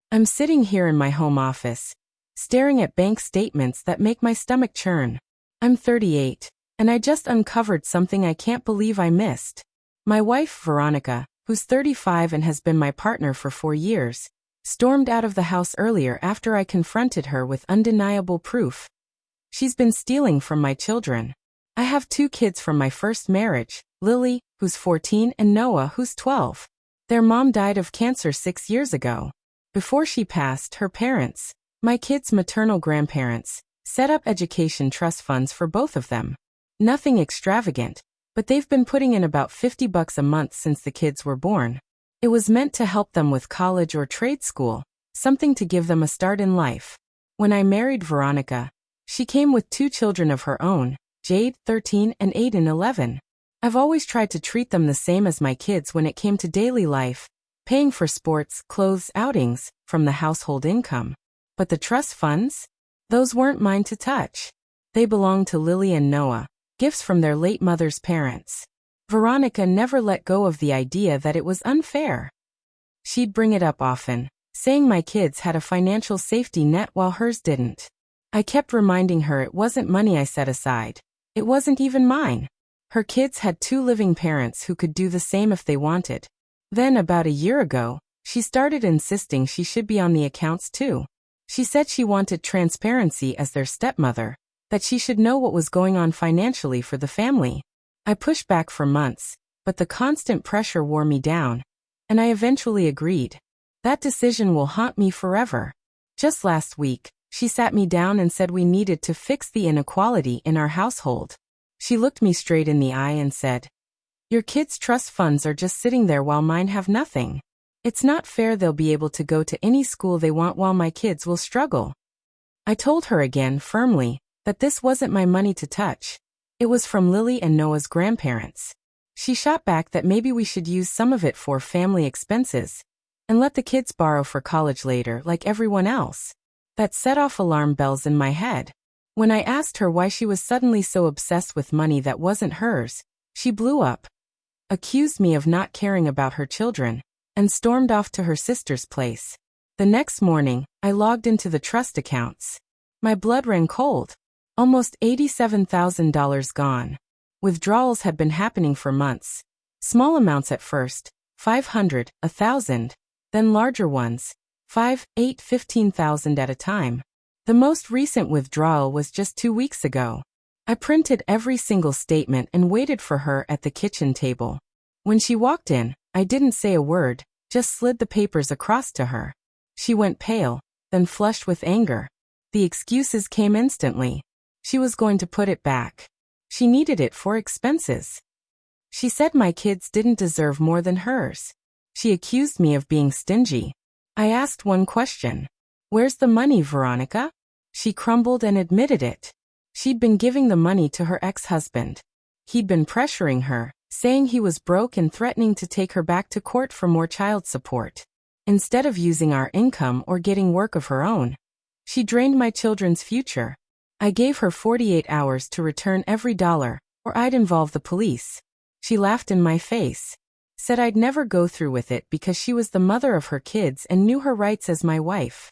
I'm sitting here in my home office, staring at bank statements that make my stomach churn. I'm 38, and I just uncovered something I can't believe I missed. My wife, Veronica, who's 35 and has been my partner for 4 years, stormed out of the house earlier after I confronted her with undeniable proof. She's been stealing from my children. I have 2 kids from my first marriage, Lily, who's 14, and Noah, who's 12. Their mom died of cancer 6 years ago. Before she passed, her parents, my kids' maternal grandparents, set up education trust funds for both of them. Nothing extravagant, but they've been putting in about $50 a month since the kids were born. It was meant to help them with college or trade school, something to give them a start in life. When I married Veronica, she came with 2 children of her own, Jade, 13, and Aiden, 11. I've always tried to treat them the same as my kids when it came to daily life, paying for sports, clothes, outings, from the household income. But the trust funds? Those weren't mine to touch. They belonged to Lily and Noah, gifts from their late mother's parents. Veronica never let go of the idea that it was unfair. She'd bring it up often, saying my kids had a financial safety net while hers didn't. I kept reminding her it wasn't money I set aside. It wasn't even mine. Her kids had 2 living parents who could do the same if they wanted. Then, about a year ago, she started insisting she should be on the accounts too. She said she wanted transparency as their stepmother, that she should know what was going on financially for the family. I pushed back for months, but the constant pressure wore me down, and I eventually agreed. That decision will haunt me forever. Just last week, she sat me down and said we needed to fix the inequality in our household. She looked me straight in the eye and said, "Your kids' trust funds are just sitting there while mine have nothing. It's not fair they'll be able to go to any school they want while my kids will struggle." I told her again firmly that this wasn't my money to touch. It was from Lily and Noah's grandparents. She shot back that maybe we should use some of it for family expenses and let the kids borrow for college later like everyone else. That set off alarm bells in my head. When I asked her why she was suddenly so obsessed with money that wasn't hers, she blew up, accused me of not caring about her children, and stormed off to her sister's place. The next morning, I logged into the trust accounts. My blood ran cold. Almost $87,000 gone. Withdrawals had been happening for months. Small amounts at first, 500, 1,000, then larger ones, 5, 8, 15,000 at a time. The most recent withdrawal was just 2 weeks ago. I printed every single statement and waited for her at the kitchen table. When she walked in, I didn't say a word, just slid the papers across to her. She went pale, then flushed with anger. The excuses came instantly. She was going to put it back. She needed it for expenses. She said my kids didn't deserve more than hers. She accused me of being stingy. I asked one question. "Where's the money, Veronica?" She crumbled and admitted it. She'd been giving the money to her ex-husband. He'd been pressuring her, saying he was broke and threatening to take her back to court for more child support. Instead of using our income or getting work of her own, she drained my children's future. I gave her 48 hours to return every dollar, or I'd involve the police. She laughed in my face, said I'd never go through with it because she was the mother of her kids and knew her rights as my wife.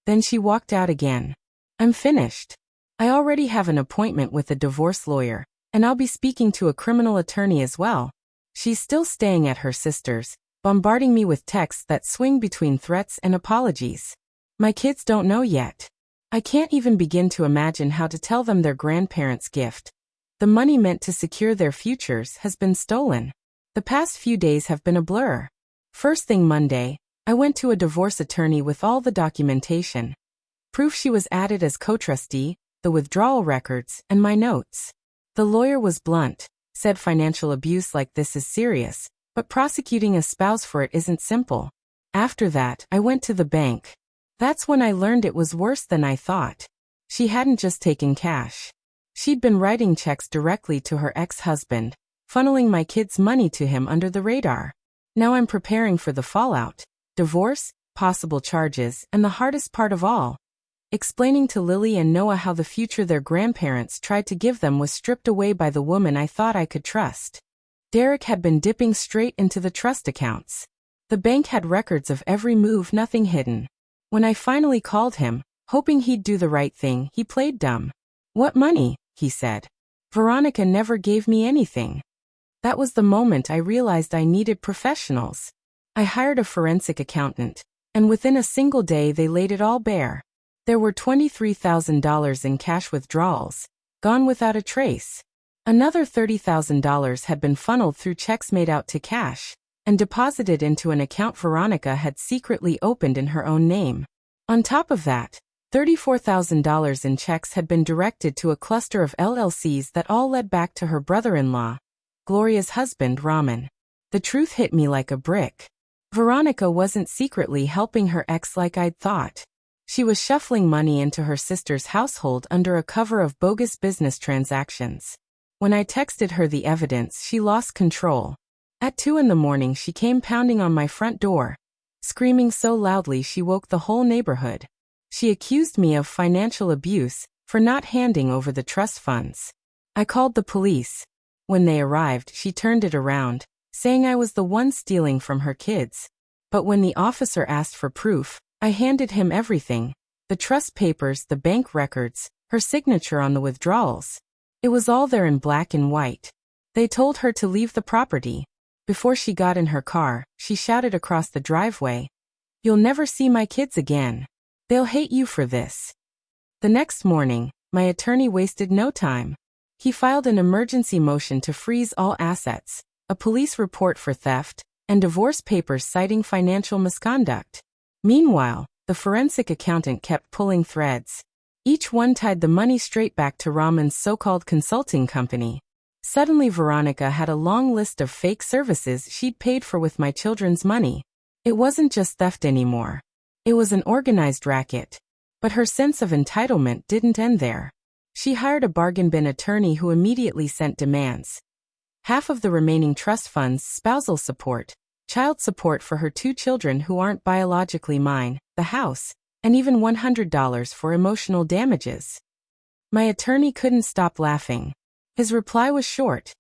Then she walked out again. I'm finished. I already have an appointment with a divorce lawyer, and I'll be speaking to a criminal attorney as well. She's still staying at her sister's, bombarding me with texts that swing between threats and apologies. My kids don't know yet. I can't even begin to imagine how to tell them their grandparents' gift, the money meant to secure their futures, has been stolen. The past few days have been a blur. First thing Monday, I went to a divorce attorney with all the documentation. Proof she was added as co-trustee, the withdrawal records, and my notes. The lawyer was blunt, said financial abuse like this is serious, but prosecuting a spouse for it isn't simple. After that, I went to the bank. That's when I learned it was worse than I thought. She hadn't just taken cash. She'd been writing checks directly to her ex-husband, funneling my kids' money to him under the radar. Now I'm preparing for the fallout. Divorce, possible charges, and the hardest part of all, explaining to Lily and Noah how the future their grandparents tried to give them was stripped away by the woman I thought I could trust. Derek had been dipping straight into the trust accounts. The bank had records of every move, nothing hidden. When I finally called him, hoping he'd do the right thing, he played dumb. "What money?" he said. "Veronica never gave me anything." That was the moment I realized I needed professionals. I hired a forensic accountant, and within a single day they laid it all bare. There were $23,000 in cash withdrawals, gone without a trace. Another $30,000 had been funneled through checks made out to cash and deposited into an account Veronica had secretly opened in her own name. On top of that, $34,000 in checks had been directed to a cluster of LLCs that all led back to her brother-in-law, Gloria's husband, Raman. The truth hit me like a brick. Veronica wasn't secretly helping her ex like I'd thought. She was shuffling money into her sister's household under a cover of bogus business transactions. When I texted her the evidence, she lost control. At 2 a.m, she came pounding on my front door, screaming so loudly she woke the whole neighborhood. She accused me of financial abuse for not handing over the trust funds. I called the police. When they arrived, she turned it around, saying I was the one stealing from her kids. But when the officer asked for proof, I handed him everything: the trust papers, the bank records, her signature on the withdrawals. It was all there in black and white. They told her to leave the property. Before she got in her car, she shouted across the driveway, "You'll never see my kids again. They'll hate you for this." The next morning, my attorney wasted no time. He filed an emergency motion to freeze all assets, a police report for theft, and divorce papers citing financial misconduct. Meanwhile, the forensic accountant kept pulling threads. Each one tied the money straight back to Raman's so-called consulting company. Suddenly Veronica had a long list of fake services she'd paid for with my children's money. It wasn't just theft anymore. It was an organized racket. But her sense of entitlement didn't end there. She hired a bargain bin attorney who immediately sent demands. Half of the remaining trust funds, spousal support, child support for her 2 children who aren't biologically mine, the house, and even $100 for emotional damages. My attorney couldn't stop laughing. His reply was short: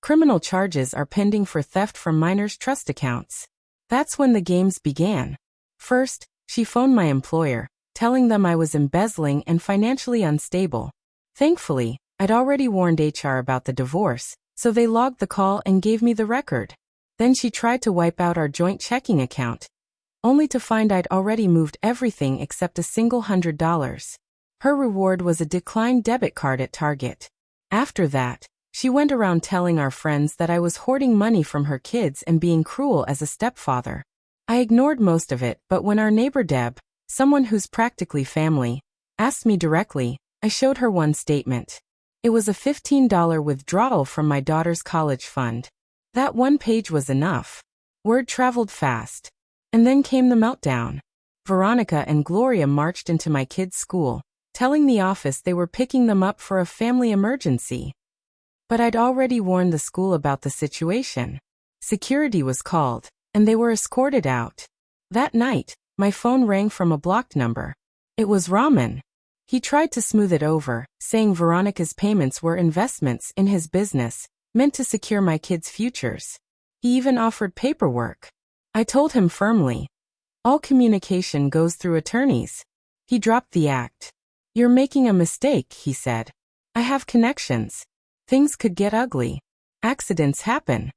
"Criminal charges are pending for theft from minors' trust accounts." That's when the games began. First, she phoned my employer, telling them I was embezzling and financially unstable. Thankfully, I'd already warned HR about the divorce, so they logged the call and gave me the record. Then she tried to wipe out our joint checking account, only to find I'd already moved everything except a single $100. Her reward was a declined debit card at Target. After that, she went around telling our friends that I was hoarding money from her kids and being cruel as a stepfather. I ignored most of it, but when our neighbor Deb, someone who's practically family, asked me directly, I showed her one statement. It was a $15 withdrawal from my daughter's college fund. That one page was enough. Word traveled fast. And then came the meltdown. Veronica and Gloria marched into my kids' school, telling the office they were picking them up for a family emergency. But I'd already warned the school about the situation. Security was called, and they were escorted out. That night, my phone rang from a blocked number. It was Raman. He tried to smooth it over, saying Veronica's payments were investments in his business, meant to secure my kids' futures. He even offered paperwork. I told him firmly, all communication goes through attorneys. He dropped the act. "You're making a mistake," he said. "I have connections. Things could get ugly. Accidents happen."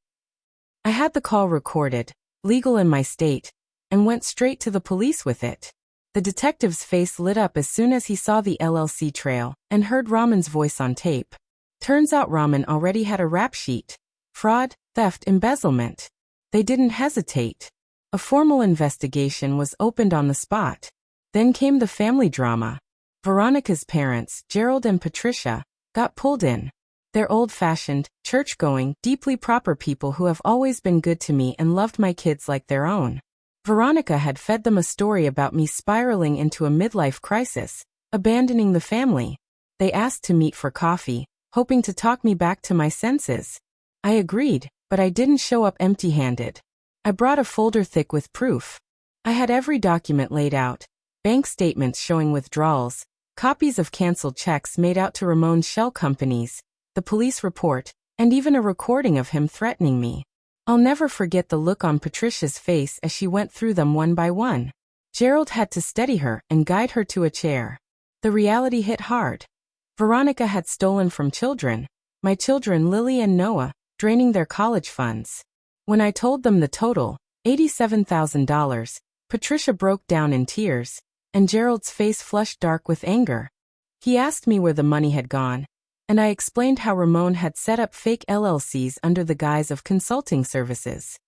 I had the call recorded, legal in my state, and went straight to the police with it. The detective's face lit up as soon as he saw the LLC trail and heard Raman's voice on tape. Turns out Raman already had a rap sheet: fraud, theft, embezzlement. They didn't hesitate. A formal investigation was opened on the spot. Then came the family drama. Veronica's parents, Gerald and Patricia, got pulled in. They're old-fashioned, church-going, deeply proper people who have always been good to me and loved my kids like their own. Veronica had fed them a story about me spiraling into a midlife crisis, abandoning the family. They asked to meet for coffee, hoping to talk me back to my senses. I agreed, but I didn't show up empty-handed. I brought a folder thick with proof. I had every document laid out: bank statements showing withdrawals, copies of canceled checks made out to Ramon's shell companies, the police report, and even a recording of him threatening me. I'll never forget the look on Patricia's face as she went through them one by one. Gerald had to steady her and guide her to a chair. The reality hit hard. Veronica had stolen from children, my children Lily and Noah, draining their college funds. When I told them the total, $87,000, Patricia broke down in tears, and Gerald's face flushed dark with anger. He asked me where the money had gone, and I explained how Ramon had set up fake LLCs under the guise of consulting services.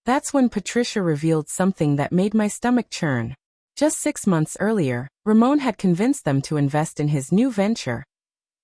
That's when Patricia revealed something that made my stomach churn. Just 6 months earlier, Ramon had convinced them to invest in his new venture,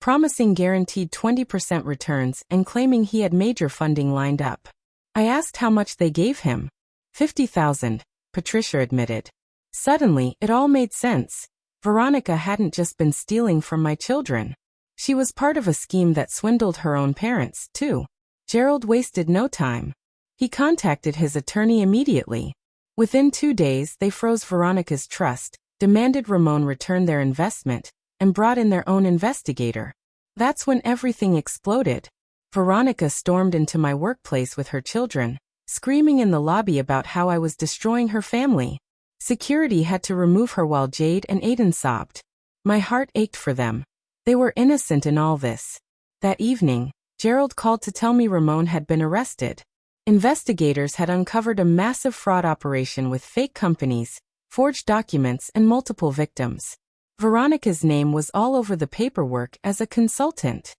promising guaranteed 20% returns and claiming he had major funding lined up. I asked how much they gave him. $50,000, Patricia admitted. Suddenly, it all made sense. Veronica hadn't just been stealing from my children. She was part of a scheme that swindled her own parents, too. Gerald wasted no time. He contacted his attorney immediately. Within 2 days, they froze Veronica's trust, demanded Ramon return their investment, and brought in their own investigator. That's when everything exploded. Veronica stormed into my workplace with her children, screaming in the lobby about how I was destroying her family. Security had to remove her while Jade and Aiden sobbed. My heart ached for them. They were innocent in all this. That evening, Gerald called to tell me Ramon had been arrested. Investigators had uncovered a massive fraud operation with fake companies, forged documents, and multiple victims. Veronica's name was all over the paperwork as a consultant.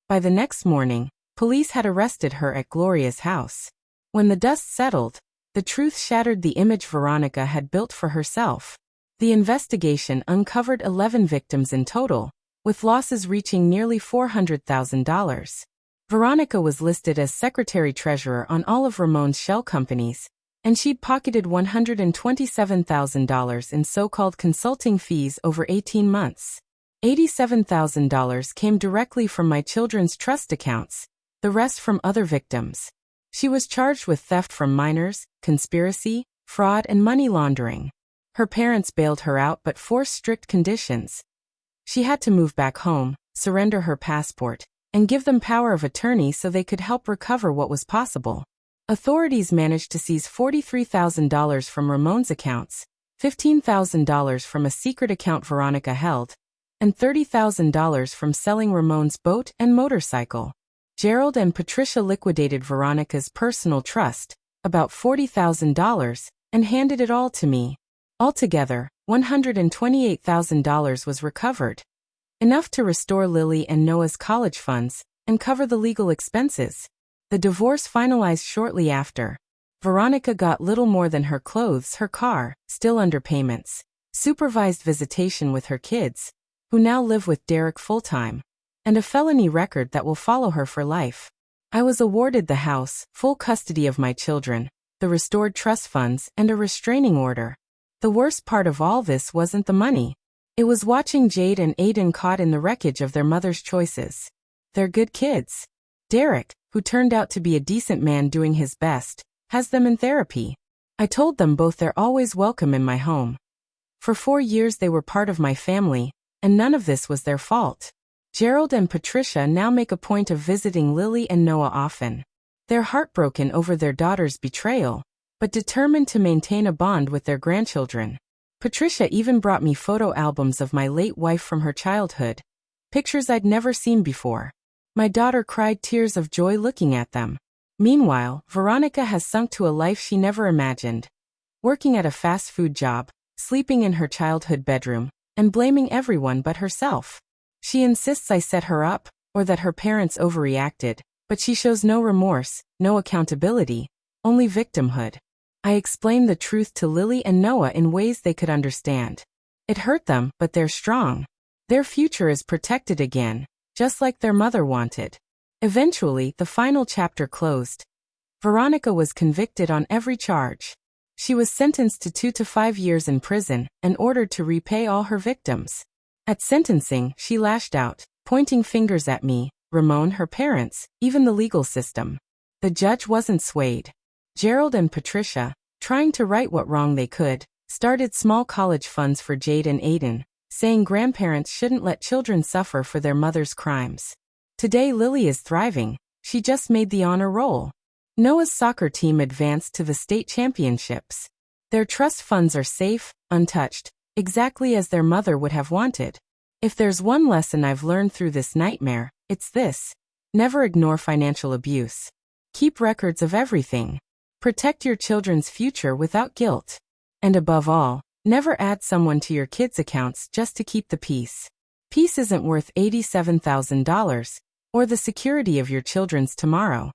By the next morning, police had arrested her at Gloria's house. When the dust settled, the truth shattered the image Veronica had built for herself. The investigation uncovered 11 victims in total, with losses reaching nearly $400,000. Veronica was listed as secretary-treasurer on all of Ramon's shell companies, and she'd pocketed $127,000 in so-called consulting fees over 18 months. $87,000 came directly from my children's trust accounts, the rest from other victims. She was charged with theft from minors, conspiracy, fraud, and money laundering. Her parents bailed her out but forced strict conditions. She had to move back home, surrender her passport, and give them power of attorney so they could help recover what was possible. Authorities managed to seize $43,000 from Ramon's accounts, $15,000 from a secret account Veronica held, and $30,000 from selling Ramon's boat and motorcycle. Gerald and Patricia liquidated Veronica's personal trust, about $40,000, and handed it all to me. Altogether, $128,000 was recovered. Enough to restore Lily and Noah's college funds, and cover the legal expenses. The divorce finalized shortly after. Veronica got little more than her clothes, her car, still under payments, supervised visitation with her kids, who now live with Derek full-time, and a felony record that will follow her for life. I was awarded the house, full custody of my children, the restored trust funds, and a restraining order. The worst part of all this wasn't the money. It was watching Jade and Aiden caught in the wreckage of their mother's choices. They're good kids. Derek, who turned out to be a decent man doing his best, has them in therapy. I told them both they're always welcome in my home. For 4 years they were part of my family, and none of this was their fault. Gerald and Patricia now make a point of visiting Lily and Noah often. They're heartbroken over their daughter's betrayal, but determined to maintain a bond with their grandchildren. Patricia even brought me photo albums of my late wife from her childhood, pictures I'd never seen before. My daughter cried tears of joy looking at them. Meanwhile, Veronica has sunk to a life she never imagined. Working at a fast food job, sleeping in her childhood bedroom, and blaming everyone but herself. She insists I set her up, or that her parents overreacted, but she shows no remorse, no accountability, only victimhood. I explained the truth to Lily and Noah in ways they could understand. It hurt them, but they're strong. Their future is protected again, just like their mother wanted. Eventually, the final chapter closed. Veronica was convicted on every charge. She was sentenced to 2 to 5 years in prison and ordered to repay all her victims. At sentencing, she lashed out, pointing fingers at me, Ramon, her parents, even the legal system. The judge wasn't swayed. Gerald and Patricia, trying to right what wrong they could, started small college funds for Jade and Aiden, saying grandparents shouldn't let children suffer for their mother's crimes. Today Lily is thriving. She just made the honor roll. Noah's soccer team advanced to the state championships. Their trust funds are safe, untouched, exactly as their mother would have wanted. If there's one lesson I've learned through this nightmare, it's this. Never ignore financial abuse. Keep records of everything. Protect your children's future without guilt. And above all, never add someone to your kids' accounts just to keep the peace. Peace isn't worth $87,000 or the security of your children's tomorrow.